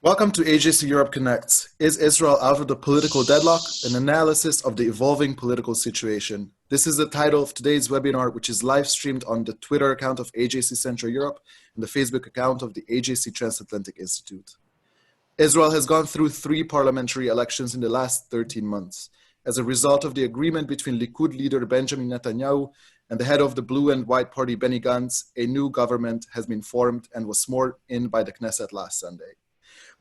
Welcome to AJC Europe Connects. Is Israel out of the political deadlock? An analysis of the evolving political situation. This is the title of today's webinar, which is live streamed on the Twitter account of AJC Central Europe and the Facebook account of the AJC Transatlantic Institute. Israel has gone through 3 parliamentary elections in the last 13 months. As a result of the agreement between Likud leader Benjamin Netanyahu and the head of the Blue and White Party Benny Gantz, a new government has been formed and was sworn in by the Knesset last Sunday.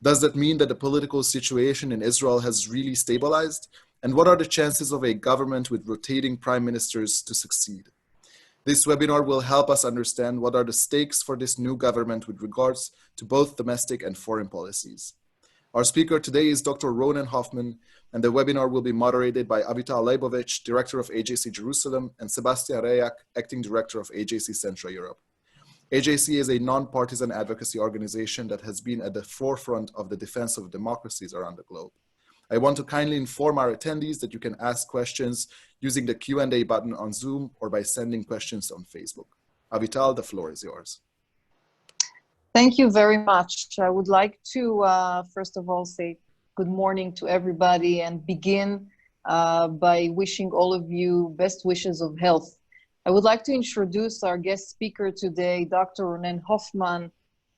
Does that mean that the political situation in Israel has really stabilized? And what are the chances of a government with rotating prime ministers to succeed? This webinar will help us understand what are the stakes for this new government with regards to both domestic and foreign policies. Our speaker today is Dr. Ronen Hoffman, and the webinar will be moderated by Avital Leibovich, Director of AJC Jerusalem, and Sebastian Reyak, Acting Director of AJC Central Europe. AJC is a non-partisan advocacy organization that has been at the forefront of the defense of democracies around the globe. I want to kindly inform our attendees that you can ask questions using the Q&A button on Zoom or by sending questions on Facebook. Avital, the floor is yours. Thank you very much. I would like to, first of all, say good morning to everybody and begin by wishing all of you best wishes of health. I would like to introduce our guest speaker today, Dr. Ronen Hoffman,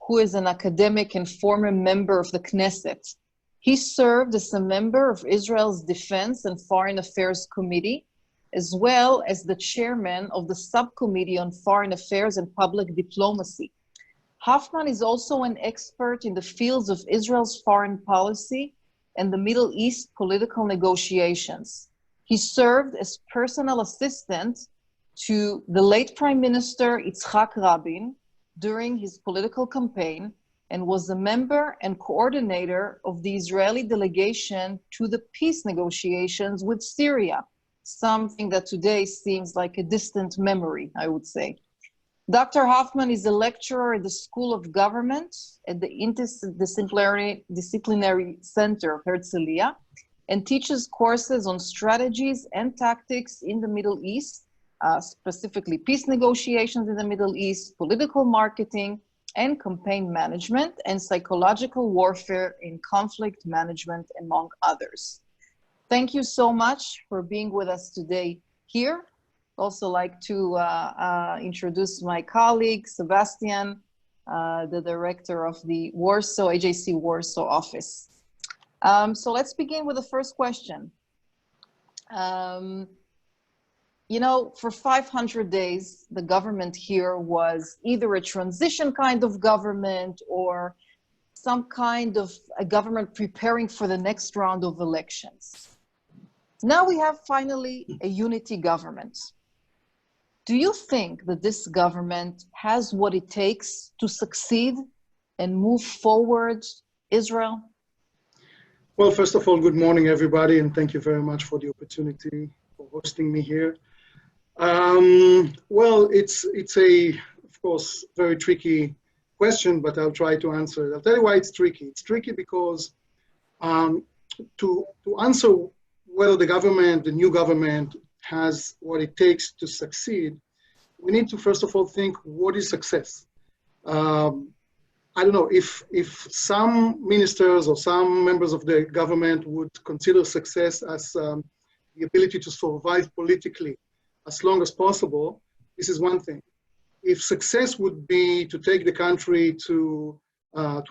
who is an academic and former member of the Knesset. He served as a member of Israel's Defense and Foreign Affairs Committee, as well as the chairman of the Subcommittee on Foreign Affairs and Public Diplomacy. Hoffman is also an expert in the fields of Israel's foreign policy and the Middle East political negotiations. He served as personal assistant to the late Prime Minister Yitzhak Rabin during his political campaign and was a member and coordinator of the Israeli delegation to the peace negotiations with Syria, something that today seems like a distant memory, I would say. Dr. Hoffman is a lecturer at the School of Government at the Interdisciplinary Center of Herzliya and teaches courses on strategies and tactics in the Middle East, specifically peace negotiations in the Middle East, political marketing and campaign management, and psychological warfare in conflict management, among others. Thank you so much for being with us today here. Also like to introduce my colleague, Sebastian, the director of the AJC Warsaw office. So let's begin with the first question. You know, for 500 days, the government here was either a transition kind of government or some kind of a government preparing for the next round of elections. Now we have finally a unity government. Do you think that this government has what it takes to succeed and move forward Israel? Well, first of all, good morning, everybody, and thank you very much for the opportunity for hosting me here. Well, it's a, of course, very tricky question, but I'll try to answer it. I'll tell you why it's tricky. It's tricky because to answer whether the new government has what it takes to succeed, we need to first of all think, what is success? I don't know, if some ministers or some members of the government would consider success as the ability to survive politically as long as possible, this is one thing. If success would be to take the country to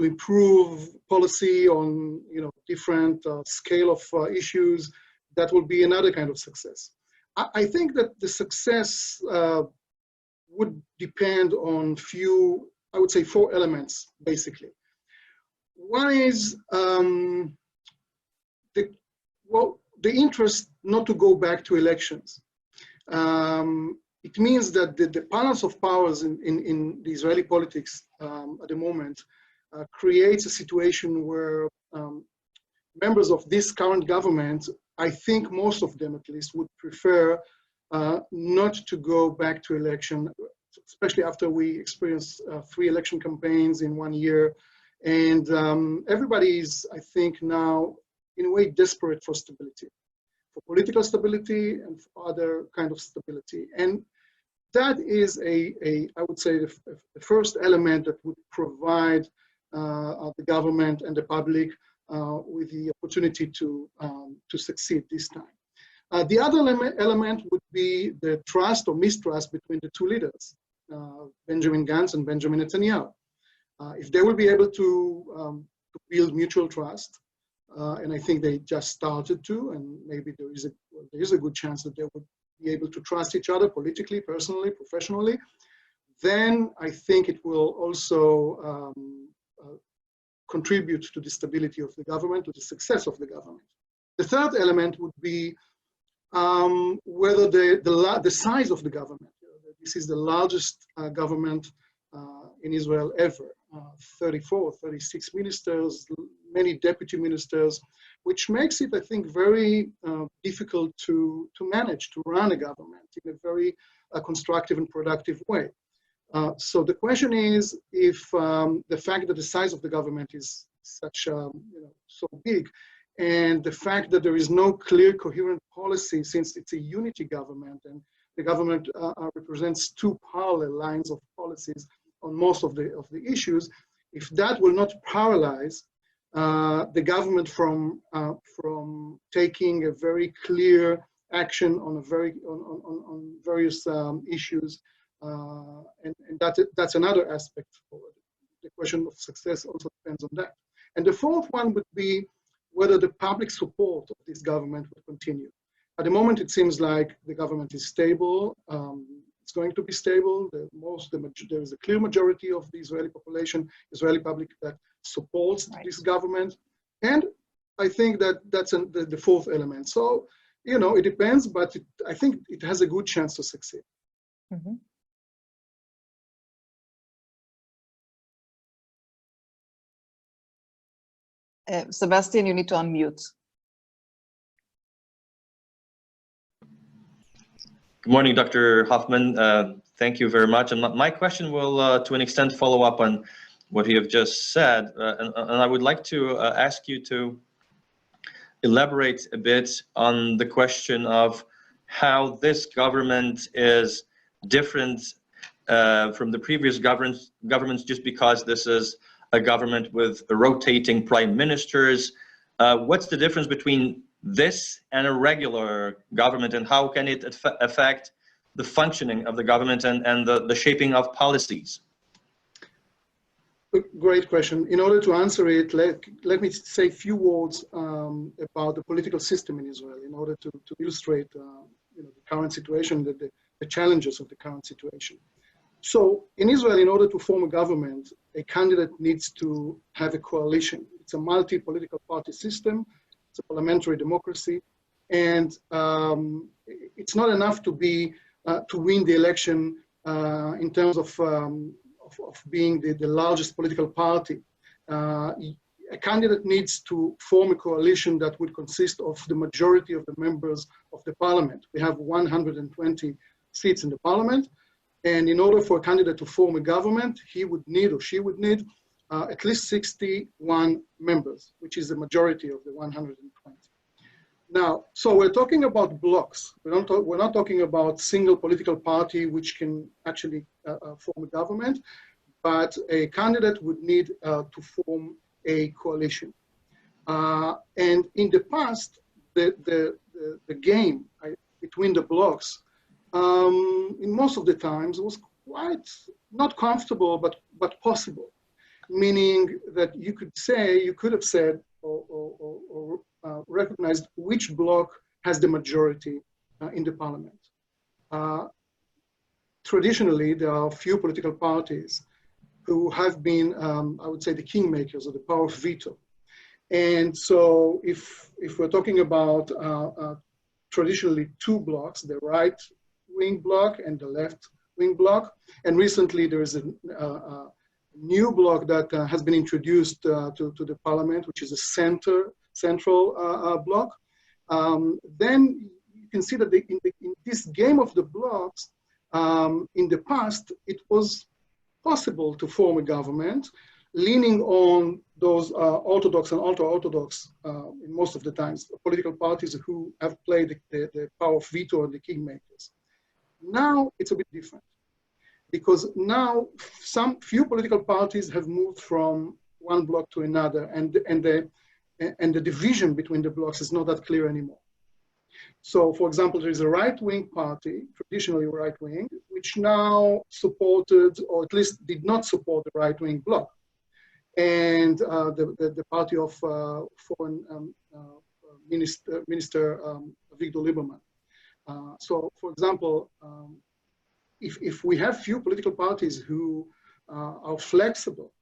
improve policy on different scale of issues, that will be another kind of success. I think that the success would depend on few, I would say 4 elements, basically. One is the interest not to go back to elections. It means that the balance of powers in the Israeli politics at the moment creates a situation where members of this current government, I think most of them at least, would prefer not to go back to election, especially after we experienced 3 election campaigns in 1 year. And everybody is, I think now, in a way, desperate for stability, for political stability and for other kind of stability. And that is I would say, the first element that would provide the government and the public with the opportunity to succeed this time. The other element would be the trust or mistrust between the two leaders, Benjamin Gantz and Benjamin Netanyahu. If they will be able to build mutual trust, and I think they just started to, and maybe there is a good chance that they would be able to trust each other politically, personally, professionally, then I think it will also contribute to the stability of the government, to the success of the government. The third element would be whether the size of the government. This is the largest government in Israel ever. 34, 36 ministers, many deputy ministers, which makes it, I think, very difficult to manage, to run a government in a very constructive and productive way. So the question is, if the fact that the size of the government is such, so big, and the fact that there is no clear, coherent policy, since it's a unity government, and the government represents two parallel lines of policies on most of the issues, if that will not paralyze the government from taking a very clear action on various issues, and that's another aspect for it. The question of success also depends on that. And the fourth one would be whether the public support of this government will continue. At the moment, it seems like the government is stable. It's going to be stable. There is a clear majority of the Israeli population, Israeli public, that supports this government. And I think that's the fourth element. So, it depends, but I think it has a good chance to succeed. Mm-hmm. Sebastian, you need to unmute. Good morning, Dr. Hoffman. Thank you very much. And my question will, to an extent, follow up on what you have just said. And I would like to ask you to elaborate a bit on the question of how this government is different from the previous governments just because this is a government with rotating prime ministers. What's the difference between this and a regular government, and how can it affect the functioning of the government and the shaping of policies? Great question. In order to answer it, let me say a few words about the political system in Israel in order to illustrate the current situation, the challenges of the current situation. So in Israel, in order to form a government, a candidate needs to have a coalition. It's a multi-political party system. It's a parliamentary democracy, and it's not enough to win the election in terms of being the largest political party. A candidate needs to form a coalition that would consist of the majority of the members of the parliament. We have 120 seats in the parliament, and in order for a candidate to form a government, he would need, or she would need, at least 61 members, which is the majority of the 120. Now, so we're talking about blocks. We're not talking about single political party which can actually form a government, but a candidate would need to form a coalition. And in the past, the game between the blocks, in most of the times, was quite not comfortable, but possible. Meaning that you could have said or recognized which bloc has the majority in the parliament. Traditionally, there are few political parties who have been, I would say, the kingmakers or the power of veto. And so if we're talking about traditionally two blocks, the right wing bloc and the left wing bloc, and recently there is a new bloc that has been introduced to the parliament, which is a central bloc, then you can see that in this game of the blocks, in the past, it was possible to form a government leaning on those orthodox and ultra-orthodox, in most of the times, political parties who have played the power of veto and the kingmakers. Now it's a bit different, because now few political parties have moved from one bloc to another, and the division between the blocs is not that clear anymore. So, for example, there is a right-wing party, traditionally right-wing, which now supported, or at least did not support the right-wing bloc, and the party of Foreign Minister Victor Lieberman. So, for example, if we have few political parties who are flexible,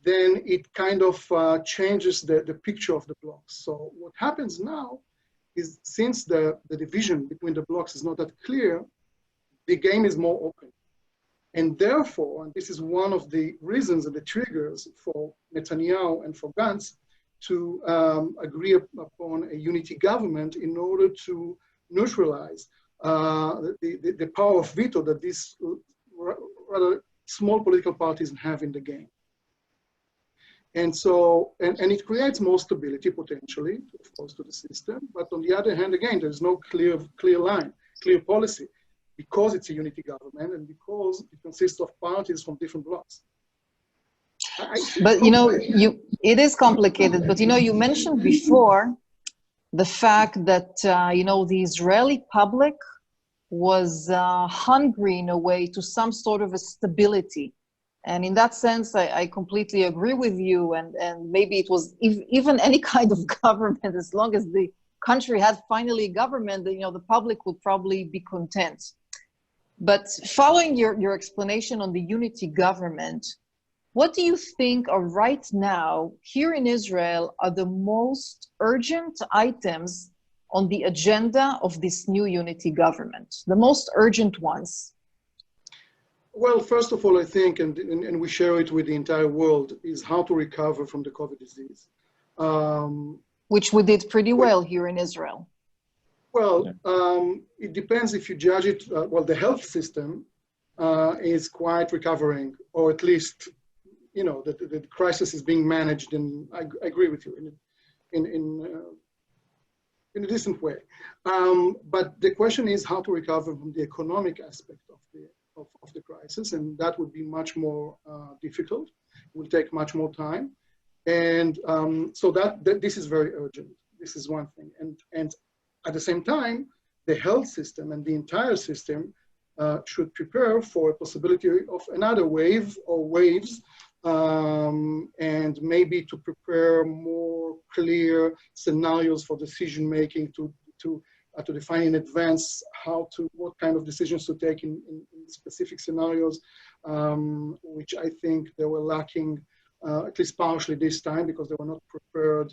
then it kind of changes the picture of the blocks. So what happens now is, since the division between the blocks is not that clear, the game is more open. And therefore, and this is one of the reasons and the triggers for Netanyahu and for Gantz to agree upon a unity government in order to neutralize the power of veto that these rather small political parties have in the game. And so, and it creates more stability potentially, of course, to the system. But on the other hand, again, there's no clear line, clear policy, because it's a unity government and because it consists of parties from different blocs. But you know, it is complicated. But you know, you mentioned before the fact that you know, the Israeli public was hungry in a way to some sort of a stability. And in that sense, I completely agree with you. And maybe it was even any kind of government, as long as the country had finally a government, you know, the public would probably be content. But following your explanation on the unity government, what do you think are right now here in Israel are the most urgent items on the agenda of this new unity government, the most urgent ones? Well, first of all, I think, and we share it with the entire world, is how to recover from the COVID disease. Which we did pretty well here in Israel. Well, it depends if you judge it. Well, the health system is quite recovering, or at least, you know, the crisis is being managed, and I agree with you in a decent way. But the question is how to recover from the economic aspect of the crisis, and that would be much more difficult. It will take much more time, and so that this is very urgent. This is one thing, and at the same time, the health system and the entire system should prepare for a possibility of another wave or waves, and maybe to prepare more clear scenarios for decision making, to define in advance what kind of decisions to take in specific scenarios, which I think they were lacking, at least partially this time, because they were not prepared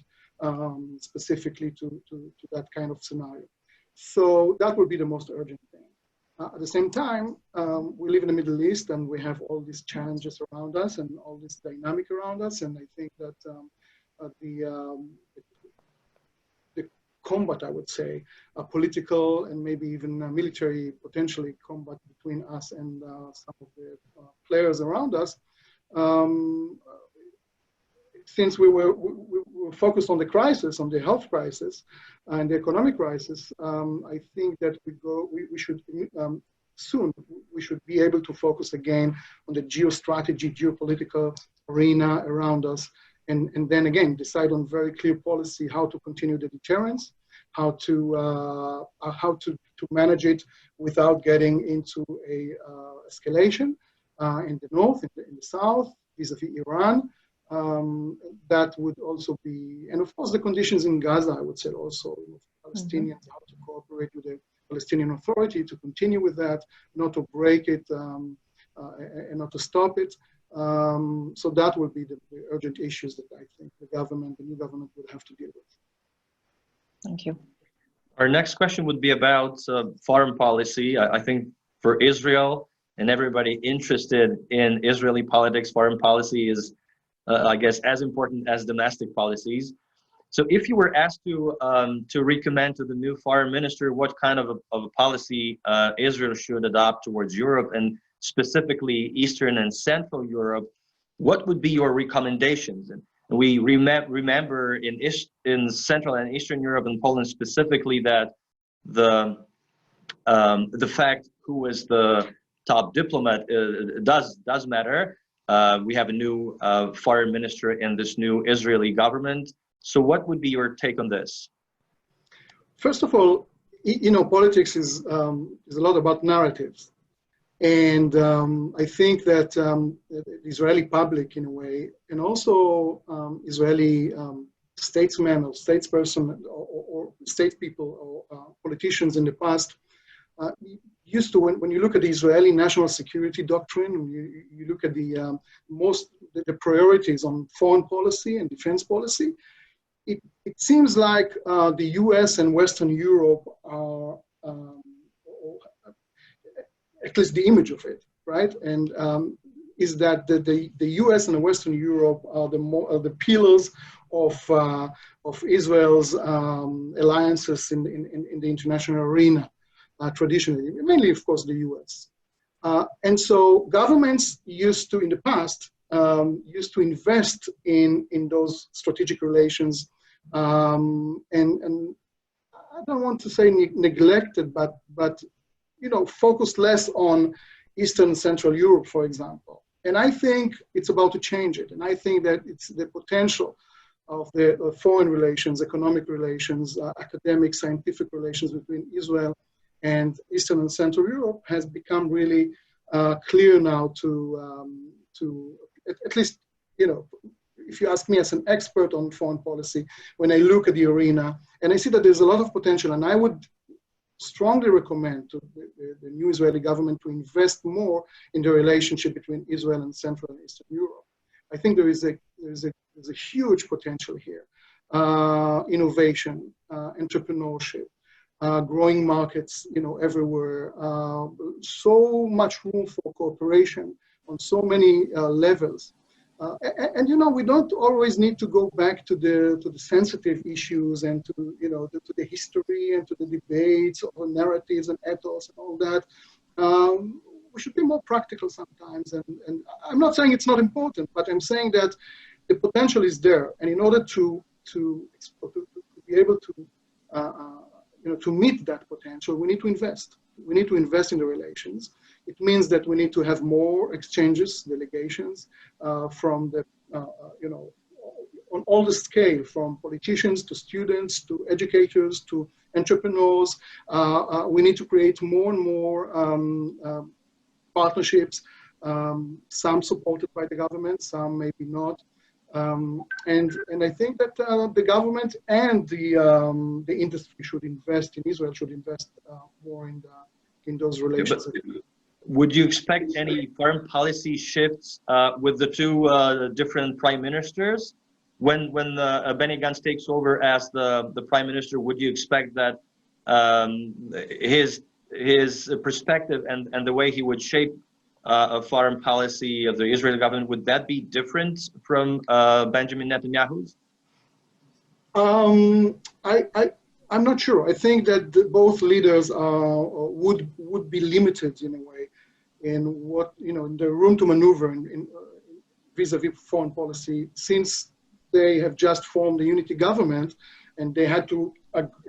specifically to that kind of scenario. So that would be the most urgent thing. At the same time, we live in the Middle East, and we have all these challenges around us and all this dynamic around us, and I think that the combat, I would say, political and maybe even military, potentially combat between us and some of the players around us, since we were focused on the crisis, on the health crisis and the economic crisis, I think that we should soon be able to focus again on the geostrategy, geopolitical arena around us, and then again decide on very clear policy how to continue the deterrence, how to manage it without getting into a escalation in the north, in the south, vis-a-vis Iran. That would also be, and of course the conditions in Gaza, I would say also, with Palestinians, how to cooperate with the Palestinian Authority to continue with that, not to break it and not to stop it. So that would be the urgent issues that I think the new government would have to deal with. Thank you. Our next question would be about foreign policy. I think for Israel and everybody interested in Israeli politics, foreign policy is I guess, as important as domestic policies. So if you were asked to recommend to the new foreign minister what kind of a policy Israel should adopt towards Europe, and specifically Eastern and Central Europe, what would be your recommendations? And we remember in Central and Eastern Europe and Poland specifically that the fact who is the top diplomat does matter. We have a new foreign minister in this new Israeli government. So what would be your take on this? First of all, politics is a lot about narratives. And I think that the Israeli public, in a way, and also Israeli statesmen or statesperson or statespeople or politicians in the past used to, when you look at the Israeli national security doctrine, when you look at the priorities on foreign policy and defense policy, it seems like the US and Western Europe are, at least the image of it, right? And is that the US and Western Europe are the pillars of Israel's alliances in the international arena, traditionally, mainly, of course, the US. And so governments used to, in the past, used to invest in those strategic relations, and I don't want to say neglected, but focused less on Eastern and Central Europe, for example. And I think it's about to change it. And I think that it's the potential of the foreign relations, economic relations, academic, scientific relations between Israel and Eastern and Central Europe has become really clear now to at least, if you ask me as an expert on foreign policy, when I look at the arena, and I see that there's a lot of potential, and I would strongly recommend to the new Israeli government to invest more in the relationship between Israel and Central and Eastern Europe. I think there is a huge potential here. Innovation, entrepreneurship, growing markets, everywhere. So much room for cooperation on so many levels. And we don't always need to go back to the sensitive issues and to the history and to the debates or narratives and ethos and all that. We should be more practical sometimes. And I'm not saying it's not important, but I'm saying that the potential is there. And in order to be able to meet that potential, we need to invest. We need to invest in the relations. It means that we need to have more exchanges, delegations from the, on all the scale, from politicians to students to educators to entrepreneurs. We need to create more and more partnerships, some supported by the government, some maybe not. And I think that the government and the industry should invest in Israel, should invest more in those relations. Would you expect any foreign policy shifts with the two different prime ministers? When Benny Gantz takes over as the prime minister, would you expect that his perspective and the way he would shape a foreign policy of the Israeli government, would that be different from Benjamin Netanyahu's? I'm not sure. I think that both leaders would be limited in a way in what, in the room to maneuver in vis-a-vis foreign policy, since they have just formed a unity government and they had to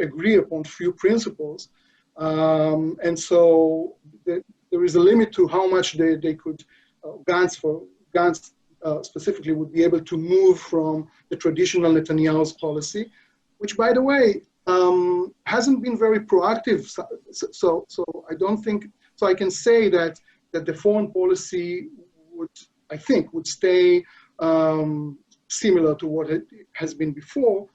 agree upon few principles. And so there is a limit to how much they could, Gantz specifically would be able to move from the traditional Netanyahu's policy, which, by the way, hasn't been very proactive. So I don't think, so I can say that the foreign policy would stay similar to what it has been before,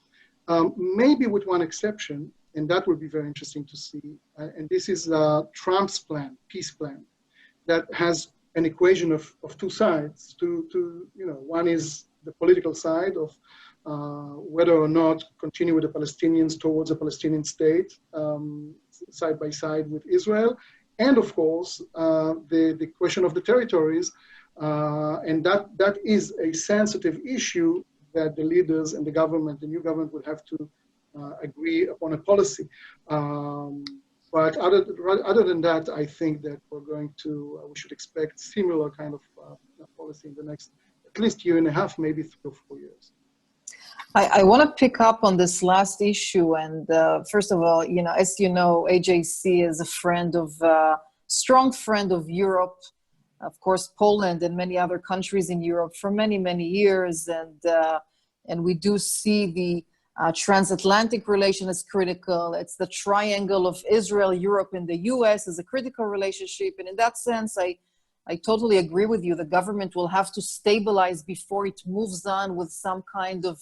maybe with one exception, and that would be very interesting to see. And this is Trump's plan, peace plan, that has an equation of two sides. One is the political side of whether or not continue with the Palestinians towards a Palestinian state, side by side with Israel, and of course the question of the territories, and that is a sensitive issue that the leaders and the government, the new government, would have to agree upon a policy. But other than that, I think that we should expect similar kind of policy in the next at least year and a half, maybe 3 or 4 years. I want to pick up on this last issue. And first of all, as you know, AJC is a strong friend of Europe. of course, Poland and many other countries in Europe for many, many years. And we do see the transatlantic relation as critical. It's the triangle of Israel, Europe, and the US as a critical relationship. And in that sense, I totally agree with you. The government will have to stabilize before it moves on with some kind of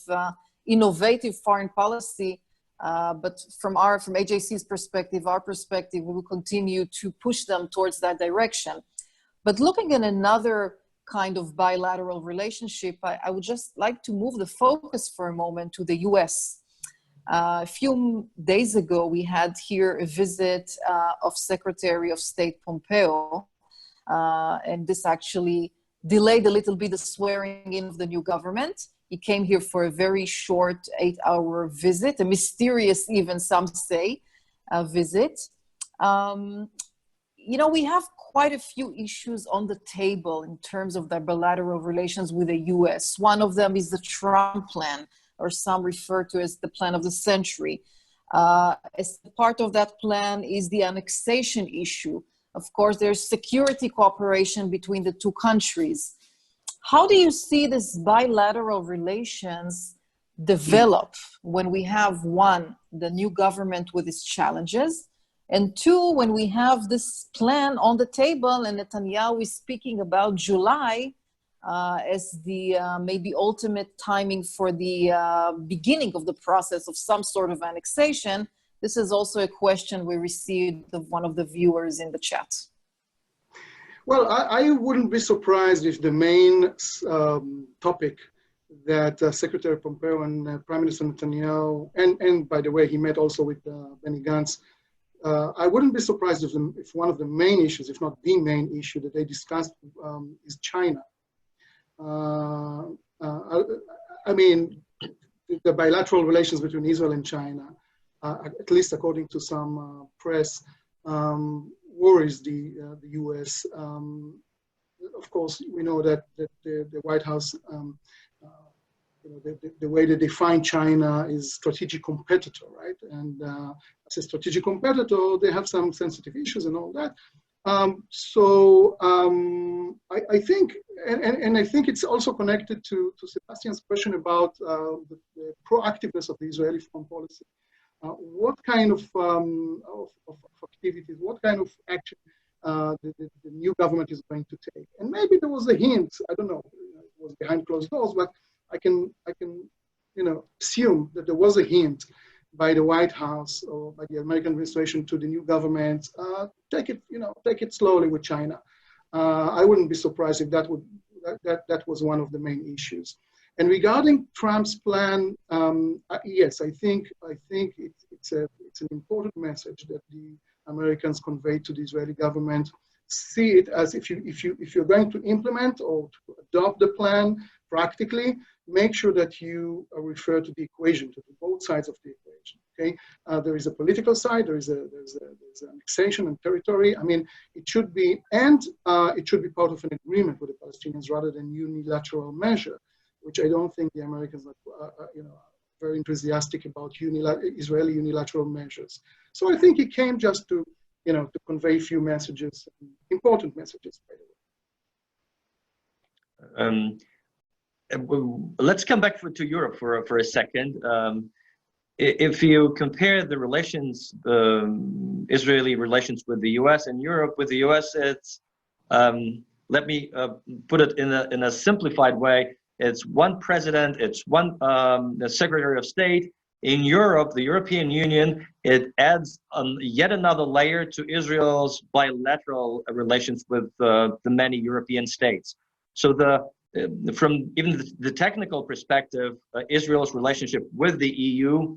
innovative foreign policy. But from AJC's perspective, our perspective, we will continue to push them towards that direction. But looking at another kind of bilateral relationship, I would just like to move the focus for a moment to the US. A few days ago, we had here a visit of Secretary of State Pompeo, and this actually delayed a little bit the swearing in of the new government. He came here for a very short 8-hour visit, a mysterious, even some say, visit. You know, we have quite a few issues on the table in terms of the bilateral relations with the US. One of them is the Trump plan, or some refer to as the plan of the century. As part of that plan is the annexation issue. Of course, there's security cooperation between the two countries. How do you see this bilateral relations develop when we have, one, the new government with its challenges, and two, when we have this plan on the table and Netanyahu is speaking about July as the maybe ultimate timing for the beginning of the process of some sort of annexation? This is also a question we received of one of the viewers in the chat. Well, I wouldn't be surprised if the main topic that Secretary Pompeo and Prime Minister Netanyahu, and by the way, he met also with Benny Gantz, I wouldn't be surprised if one of the main issues, if not the main issue that they discussed is China. I mean, the bilateral relations between Israel and China, at least according to some press, worries the US. Of course, we know that the White House, the way they define China is strategic competitor, right? And as a strategic competitor, they have some sensitive issues and all that. I think, and I think it's also connected to Sebastian's question about the proactiveness of the Israeli foreign policy. What kind of activities, what kind of action the new government is going to take? And maybe there was a hint, I don't know, it was behind closed doors, but I can assume that there was a hint by the White House or by the American administration to the new government, take it slowly with China. I wouldn't be surprised if that was one of the main issues. And regarding Trump's plan, yes, I think it's an important message that the Americans convey to the Israeli government. See it as if you're going to implement or to adopt the plan practically, make sure that you refer to the equation, to both sides of the equation. Okay, there is a political side, there's annexation and territory. I mean, it should be, and it should be part of an agreement with the Palestinians rather than unilateral measure, which I don't think the Americans are very enthusiastic about Israeli unilateral measures. So I think he came just to convey a few messages, important messages, by the way. Let's come back to Europe for a second. If you compare the relations, Israeli relations with the U.S. and Europe with the U.S., it's let me put it in a simplified way. It's one president, it's one Secretary of State. In Europe, the European Union, it adds yet another layer to Israel's bilateral relations with the many European states. So from even the technical perspective, Israel's relationship with the EU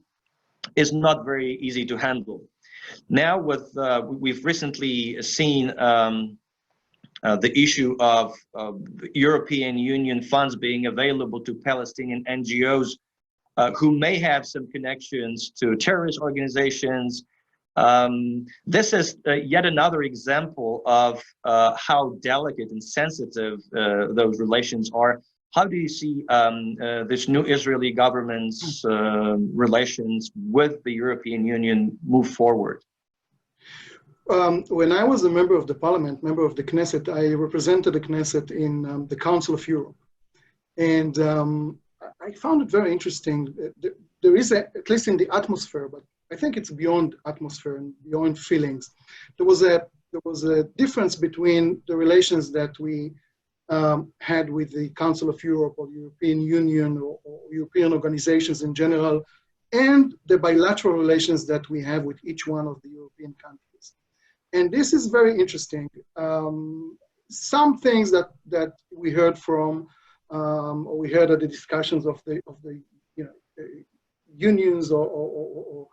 is not very easy to handle. Now, we've recently seen the issue of European Union funds being available to Palestinian NGOs who may have some connections to terrorist organizations. This is yet another example of how delicate and sensitive those relations are. How do you see this new Israeli government's relations with the European Union move forward? When I was a member of the parliament, member of the Knesset, I represented the Knesset in the Council of Europe. And I found it very interesting. There is, at least in the atmosphere, but I think it's beyond atmosphere and beyond feelings. There was a difference between the relations that we had with the Council of Europe or European Union or European organizations in general, and the bilateral relations that we have with each one of the European countries. And this is very interesting. Some things that we heard from, or we heard at the discussions of the unions or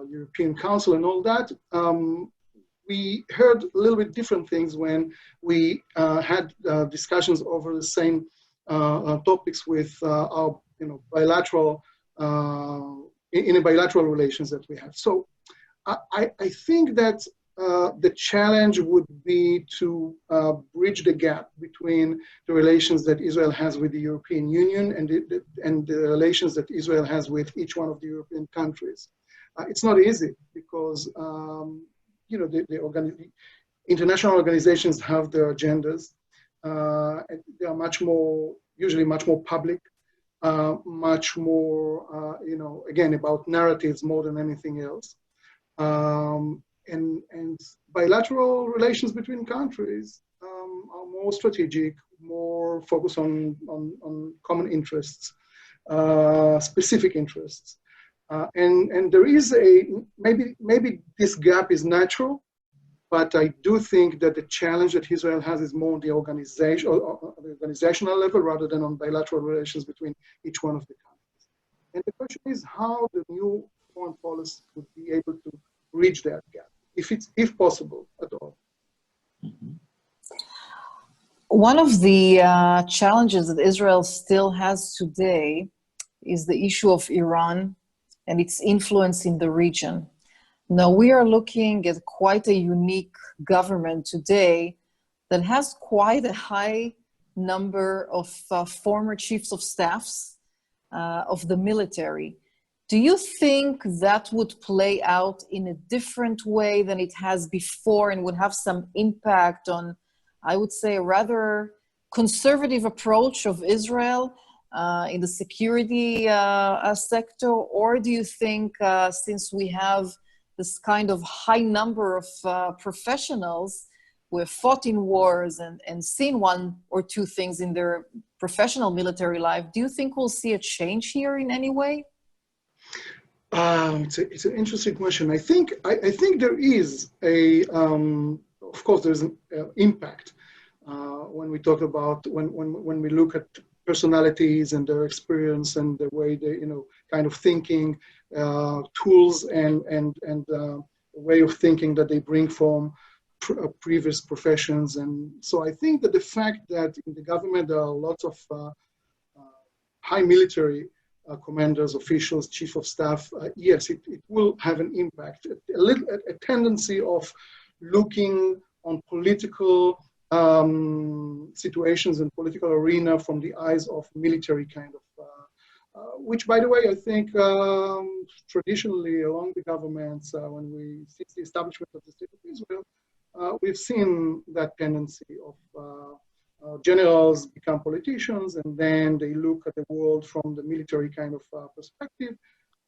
European Council and all that, we heard a little bit different things when we had discussions over the same topics with our bilateral in a bilateral relations that we have. So I think that the challenge would be to bridge the gap between the relations that Israel has with the European Union and the relations that Israel has with each one of the European countries. It's not easy because the international organizations have their agendas. They are usually much more public, much more, again, about narratives more than anything else. And bilateral relations between countries are more strategic, more focused on common interests, specific interests. And there is maybe this gap is natural, but I do think that the challenge that Israel has is more on the organizational level rather than on bilateral relations between each one of the countries. And the question is how the new foreign policy would be able to bridge that gap, if possible at all. Mm-hmm. One of the challenges that Israel still has today is the issue of Iran and its influence in the region. Now, we are looking at quite a unique government today that has quite a high number of former chiefs of staffs of the military. Do you think that would play out in a different way than it has before and would have some impact on, I would say, a rather conservative approach of Israel in the security sector? Or do you think since we have this kind of high number of professionals who have fought in wars and seen one or two things in their professional military life, do you think we'll see a change here in any way? It's an interesting question. I think there is of course, there's an impact when we talk about when we look at personalities and their experience and the way they kind of thinking, tools and way of thinking that they bring from previous professions. And so I think that the fact that in the government there are lots of high military commanders, officials, chief of staff, yes, it will have an impact. A tendency of looking on political situations and political arena from the eyes of military kind of, which, by the way, I think traditionally along the governments, since the establishment of the State of Israel, we've seen that tendency of generals become politicians, and then they look at the world from the military kind of perspective,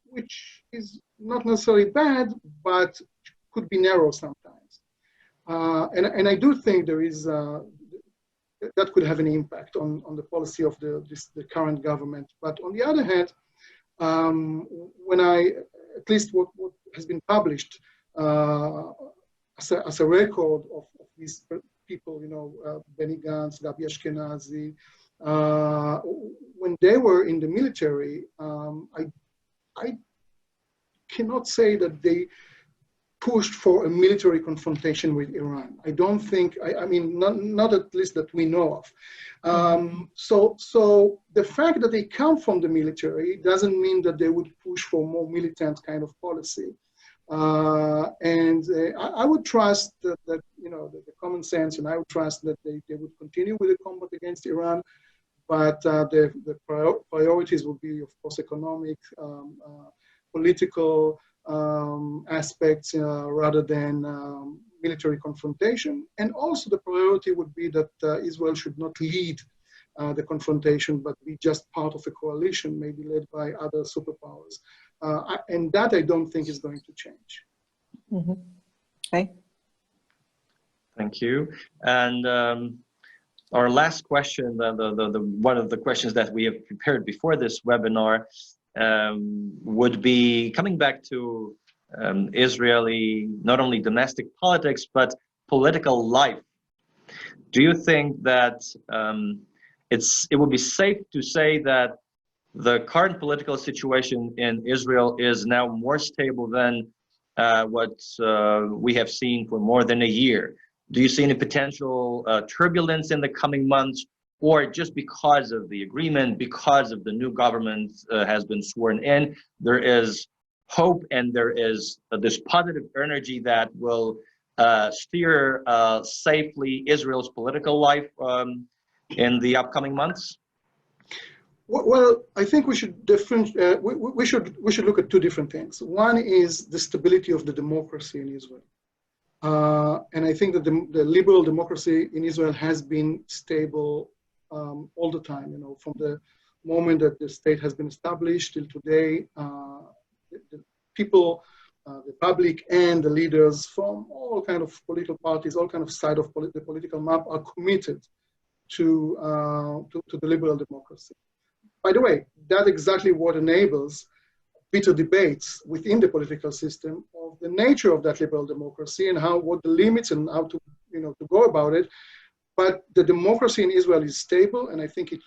which is not necessarily bad, but could be narrow sometimes. And I do think there is that could have an impact on the policy of the current government. But on the other hand, when at least what has been published as a record of these people, Benny Gantz, Gabi Ashkenazi, when they were in the military, I cannot say that they pushed for a military confrontation with Iran. I don't think, I mean, not at least that we know of. So the fact that they come from the military doesn't mean that they would push for more militant kind of policy. And I would trust that the common sense, and I would trust that they would continue with the combat against Iran, but the priorities would be, of course, economic, political, aspects rather than military confrontation. And also the priority would be that Israel should not lead the confrontation, but be just part of a coalition, maybe led by other superpowers. And that I don't think is going to change. Mm-hmm. Okay. Thank you. And our last question, the one of the questions that we have prepared before this webinar would be coming back to Israeli, not only domestic politics, but political life. Do you think that it would be safe to say that the current political situation in Israel is now more stable than what we have seen for more than a year? Do you see any potential turbulence in the coming months, or just because of the agreement, because of the new government has been sworn in, there is hope and there is this positive energy that will steer safely Israel's political life in the upcoming months? Well, I think we should we should look at two different things. One is the stability of the democracy in Israel. And I think that the liberal democracy in Israel has been stable all the time, from the moment that the state has been established till today. The people, the public and the leaders from all kind of political parties, all kind of side of the political map are committed to the liberal democracy. By the way, that's exactly what enables bitter debates within the political system of the nature of that liberal democracy and what the limits and how to go about it. But the democracy in Israel is stable, and I think it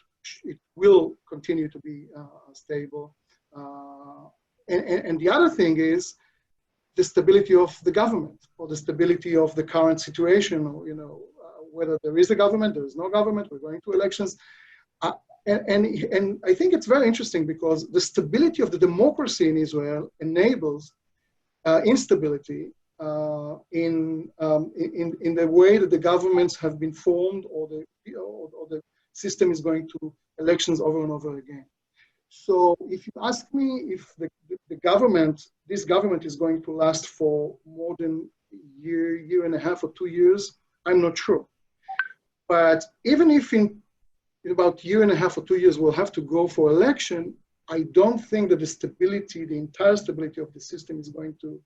will continue to be stable. And the other thing is the stability of the government, or the stability of the current situation, or whether there is a government, there is no government, we're going to elections. And I think it's very interesting because the stability of the democracy in Israel enables instability in the way that the governments have been formed, or the system is going to elections over and over again. So if you ask me if this government is going to last for more than a year and a half or 2 years, I'm not sure. But even if in about a year and a half or 2 years we'll have to go for election, I don't think that the entire stability of the system is going to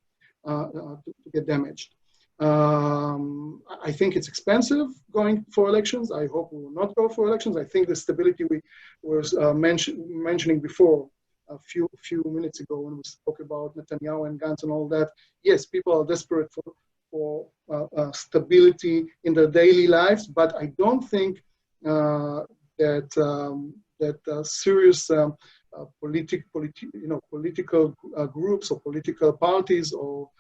get damaged. I think it's expensive going for elections. I hope we will not go for elections. I think the stability we was mentioning before a few minutes ago when we spoke about Netanyahu and Gantz and all that. Yes, people are desperate for stability in their daily lives, but I don't think that serious political groups or political parties or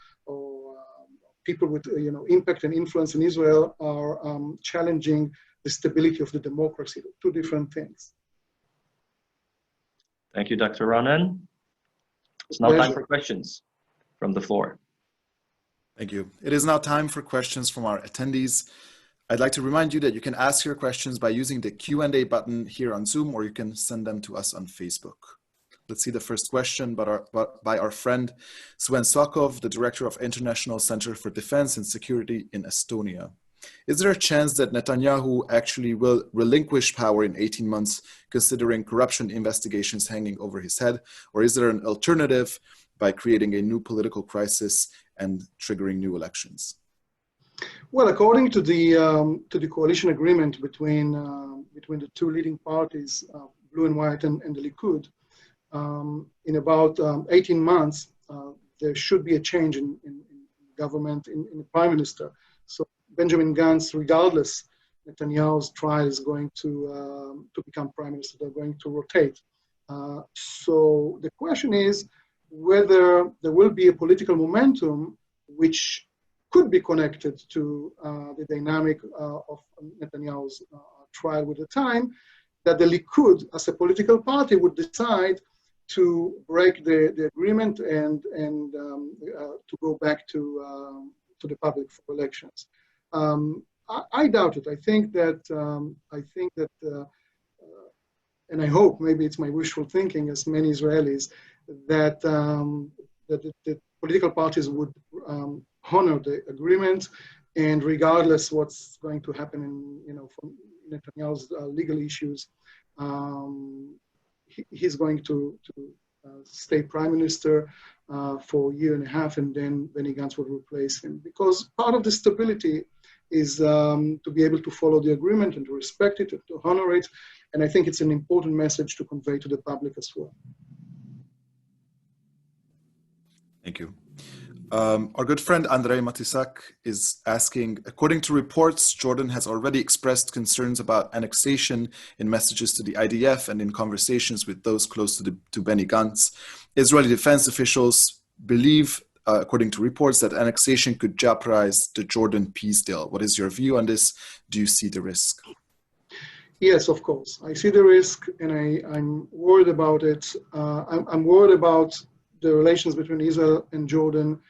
people with impact and influence in Israel are challenging the stability of the democracy. Two different things. Thank you, Dr. Ronen. It's now time for questions from the floor. Thank you. It is now time for questions from our attendees. I'd like to remind you that you can ask your questions by using the Q&A button here on Zoom, or you can send them to us on Facebook. Let's see the first question by our friend Sven Sokov, the Director of International Center for Defense and Security in Estonia. Is there a chance that Netanyahu actually will relinquish power in 18 months, considering corruption investigations hanging over his head? Or is there an alternative by creating a new political crisis and triggering new elections? Well, according to the coalition agreement between the two leading parties, Blue and White and the Likud, in about 18 months, there should be a change in government, in the prime minister. So Benjamin Gantz, regardless Netanyahu's trial, is going to become prime minister. They're going to rotate. So the question is whether there will be a political momentum which could be connected to the dynamic of Netanyahu's trial with the time, that the Likud, as a political party, would decide to break the agreement and to go back to the public for elections. I doubt it. I think that, and I hope, maybe it's my wishful thinking, as many Israelis, that the political parties would honor the agreement, and regardless what's going to happen in, from Netanyahu's legal issues, he's going to stay prime minister for a year and a half, and then Benny Gantz will replace him. Because part of the stability is to be able to follow the agreement and to respect it and to honor it. And I think it's an important message to convey to the public as well. Thank you. Our good friend Andrei Matisak is asking, according to reports, Jordan has already expressed concerns about annexation in messages to the IDF and in conversations with those close to Benny Gantz. Israeli defense officials believe, according to reports, that annexation could jeopardize the Jordan peace deal. What is your view on this? Do you see the risk? Yes, of course. I see the risk, and I'm worried about it. I'm worried about the relations between Israel and Jordan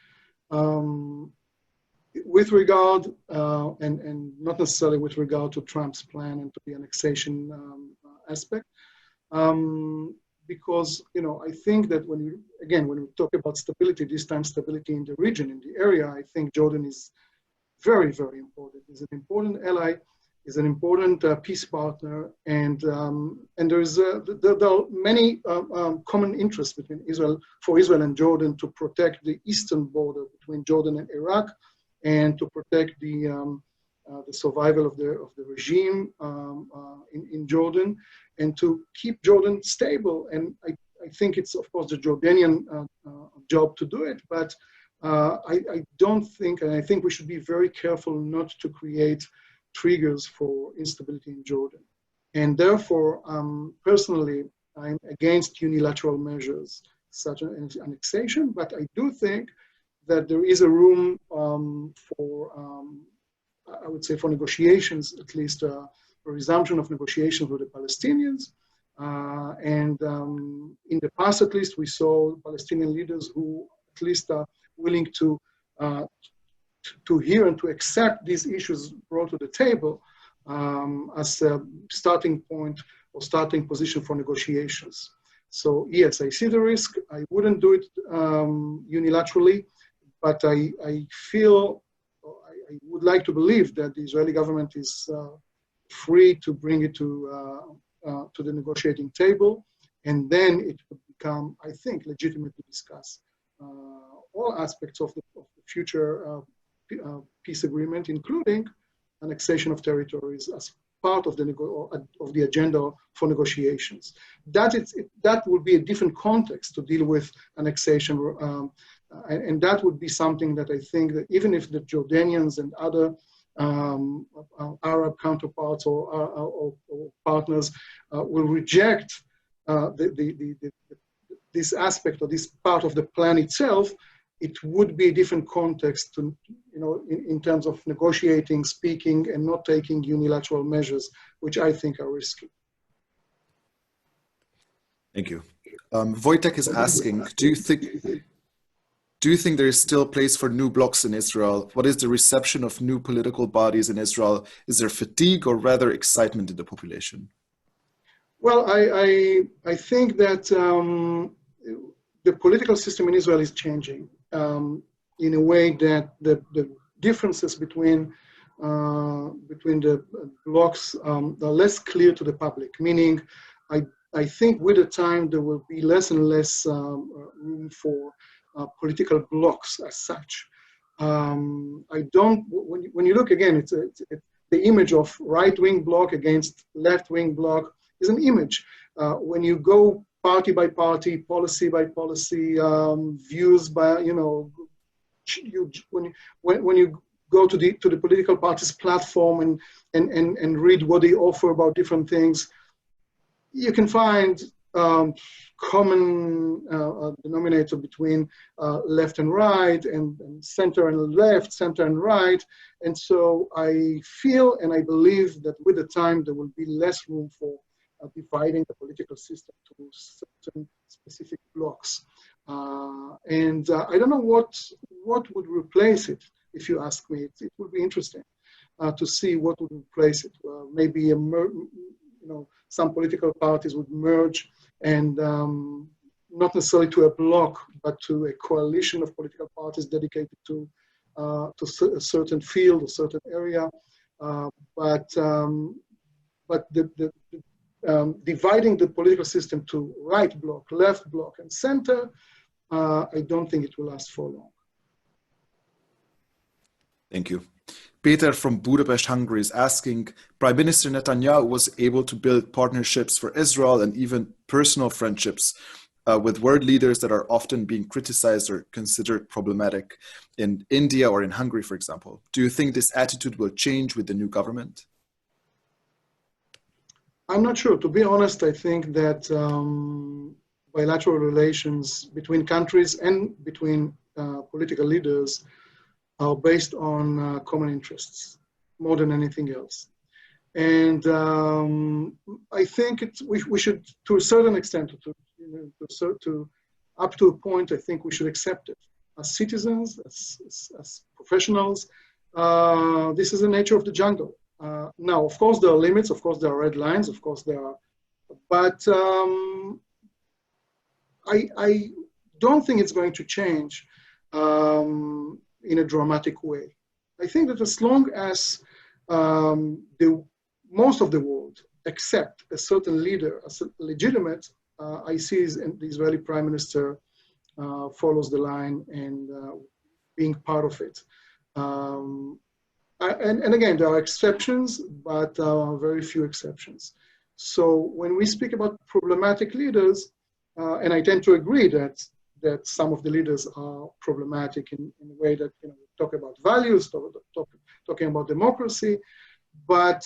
with regard, and not necessarily with regard to Trump's plan and to the annexation aspect. Because, I think that when we talk about stability, this time stability in the region, in the area, I think Jordan is very, very important. It's an important ally, is an important peace partner, and there are many common interests between Israel and Jordan to protect the eastern border between Jordan and Iraq, and to protect the survival of the regime in Jordan, and to keep Jordan stable. And I think it's, of course, the Jordanian job to do it, but I don't think, and I think we should be very careful not to create triggers for instability in Jordan. And therefore, personally, I'm against unilateral measures such as annexation, but I do think that there is a room for, I would say, for negotiations, at least a resumption of negotiations with the Palestinians. And in the past, at least, we saw Palestinian leaders who at least are willing to hear and to accept these issues brought to the table as a starting point or starting position for negotiations. So yes, I see the risk. I wouldn't do it unilaterally, but I feel, I would like to believe that the Israeli government is free to bring it to the negotiating table, and then it would become, I think, legitimate to discuss all aspects of the future peace agreement, including annexation of territories as part of the agenda for negotiations. That would be a different context to deal with annexation, and that would be something that I think that even if the Jordanians and other Arab counterparts or partners will reject this aspect or this part of the plan itself, it would be a different context to, in terms of negotiating, speaking, and not taking unilateral measures, which I think are risky. Thank you. Wojtek is asking, do you think there is still place for new blocs in Israel? What is the reception of new political bodies in Israel? Is there fatigue or rather excitement in the population? Well, I think that the political system in Israel is changing in a way that the differences between the blocs are less clear to the public, meaning I think with the time there will be less and less room for political blocs as such. I don't, when you look again, it's the image of right-wing bloc against left-wing bloc is an image. When you go party by party, policy by policy, views by, when you go to the political party's platform and read what they offer about different things, you can find common denominator between left and right, and center and left, center and right. And so I feel and I believe that with the time there will be less room for dividing the political system to certain specific blocks. And I don't know what would replace it, if you ask me. It would be interesting to see what would replace it. Maybe some political parties would merge and not necessarily to a bloc, but to a coalition of political parties dedicated to a certain field, a certain area. But dividing the political system to right bloc, left bloc, and center, I don't think it will last for long. Thank you. Peter from Budapest, Hungary is asking, Prime Minister Netanyahu was able to build partnerships for Israel and even personal friendships with world leaders that are often being criticized or considered problematic in India or in Hungary, for example. Do you think this attitude will change with the new government? I'm not sure. To be honest, I think that bilateral relations between countries and between political leaders are based on common interests more than anything else. And I think we should, to a certain extent, up to a point, I think we should accept it. As citizens, as professionals, this is the nature of the jungle. Now, of course, there are limits, of course, there are red lines, of course, there are, but I don't think it's going to change in a dramatic way. I think that as long as most of the world accept a certain leader as legitimate, I see the Israeli Prime Minister follows the line and being part of it. And again, there are exceptions, but very few exceptions. So when we speak about problematic leaders, and I tend to agree that some of the leaders are problematic in a way that, you know, talk about values, talking about democracy, but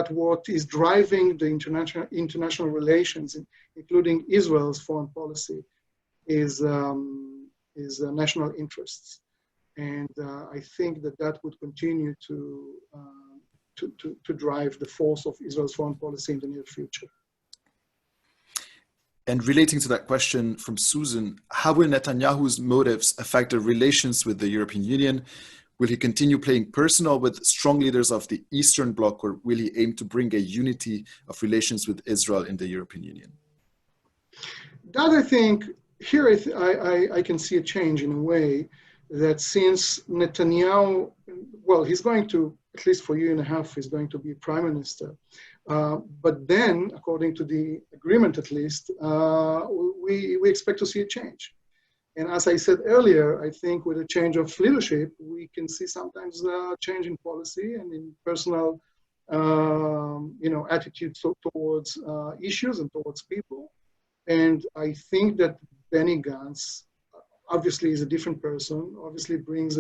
what is driving the international relations, including Israel's foreign policy, is national interests. And I think that would continue to drive the force of Israel's foreign policy in the near future. And relating to that question from Susan, how will Netanyahu's motives affect the relations with the European Union? Will he continue playing personal with strong leaders of the Eastern Bloc, or will he aim to bring a unity of relations with Israel in the European Union? That, I think, here I can see a change in a way that since Netanyahu, well, he's going to, at least for a year and a half, he's going to be prime minister. But then, according to the agreement at least, we expect to see a change. And as I said earlier, I think with a change of leadership, we can see sometimes a change in policy and in personal attitudes towards issues and towards people. And I think that Benny Gantz obviously is a different person, obviously brings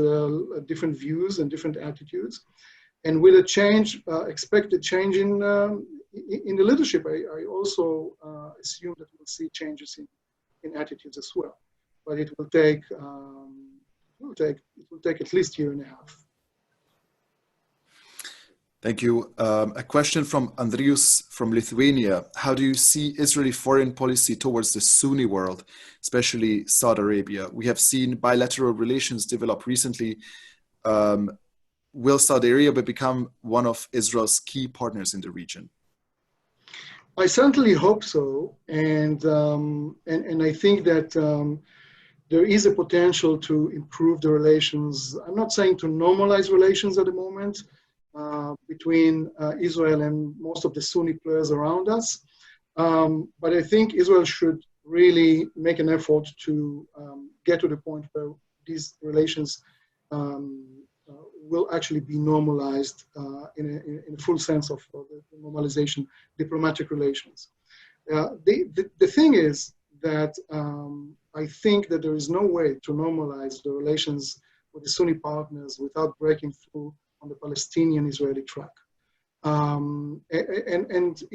different views and different attitudes. And with a change, expected change in the leadership, I also assume that we'll see changes in attitudes as well. But it will take at least a year and a half. Thank you. A question from Andrius from Lithuania. How do you see Israeli foreign policy towards the Sunni world, especially Saudi Arabia? We have seen bilateral relations develop recently. Will Saudi Arabia become one of Israel's key partners in the region? I certainly hope so, and I think that there is a potential to improve the relations. I'm not saying to normalize relations at the moment between Israel and most of the Sunni players around us, but I think Israel should really make an effort to get to the point where these relations will actually be normalized in a full sense of the normalization, diplomatic relations. The thing is that I think that there is no way to normalize the relations with the Sunni partners without breaking through on the Palestinian-Israeli track. And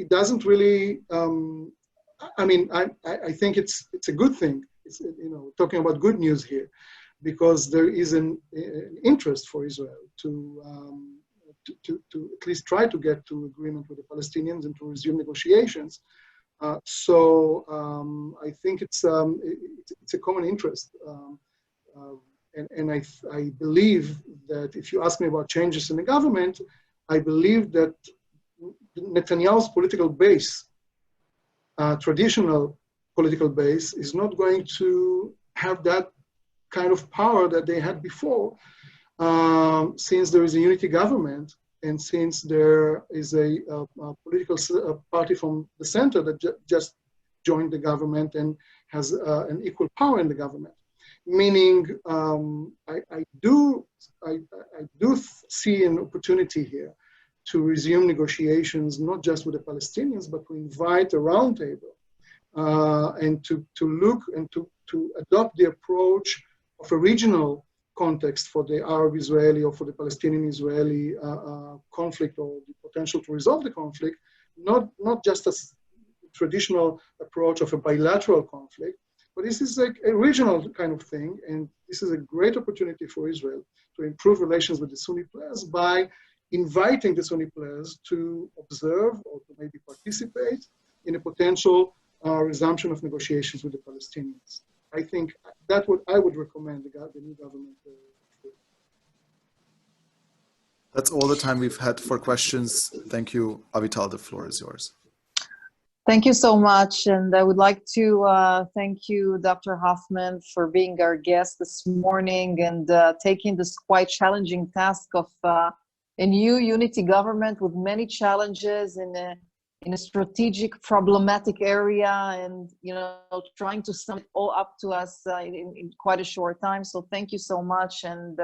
it doesn't really, I think it's a good thing. It's, talking about good news here, because there is an interest for Israel to at least try to get to agreement with the Palestinians and to resume negotiations. So I think it's a common interest. And I believe that if you ask me about changes in the government, I believe that Netanyahu's political base, traditional political base is not going to have that kind of power that they had before, since there is a unity government and since there is a political party from the center that just joined the government and has an equal power in the government. Meaning, I do see an opportunity here to resume negotiations, not just with the Palestinians, but to invite a roundtable and to look and to adopt the approach of a regional context for the Arab-Israeli or for the Palestinian-Israeli conflict, or the potential to resolve the conflict, not just a traditional approach of a bilateral conflict, but this is a regional kind of thing, and this is a great opportunity for Israel to improve relations with the Sunni players by inviting the Sunni players to observe or to maybe participate in a potential resumption of negotiations with the Palestinians. I think that's what I would recommend the new government do. That's all the time we've had for questions. Thank you. Avital, the floor is yours. Thank you so much. And I would like to thank you, Dr. Hoffman, for being our guest this morning and taking this quite challenging task of a new unity government with many challenges in a strategic, problematic area, and trying to sum it all up to us in quite a short time. So thank you so much, and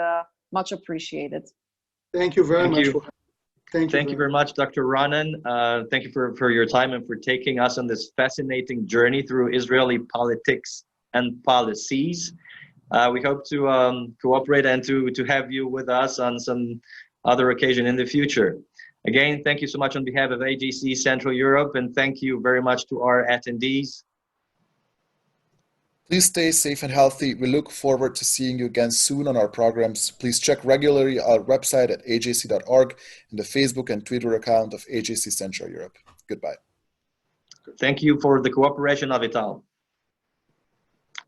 much appreciated. Thank you very much. Thank you very much, Dr. Ronen. Thank you for your time and for taking us on this fascinating journey through Israeli politics and policies. We hope to cooperate and to have you with us on some other occasion in the future. Again, thank you so much on behalf of AJC Central Europe, and thank you very much to our attendees. Please stay safe and healthy. We look forward to seeing you again soon on our programs. Please check regularly our website at ajc.org and the Facebook and Twitter account of AJC Central Europe. Goodbye. Thank you for the cooperation, Avital.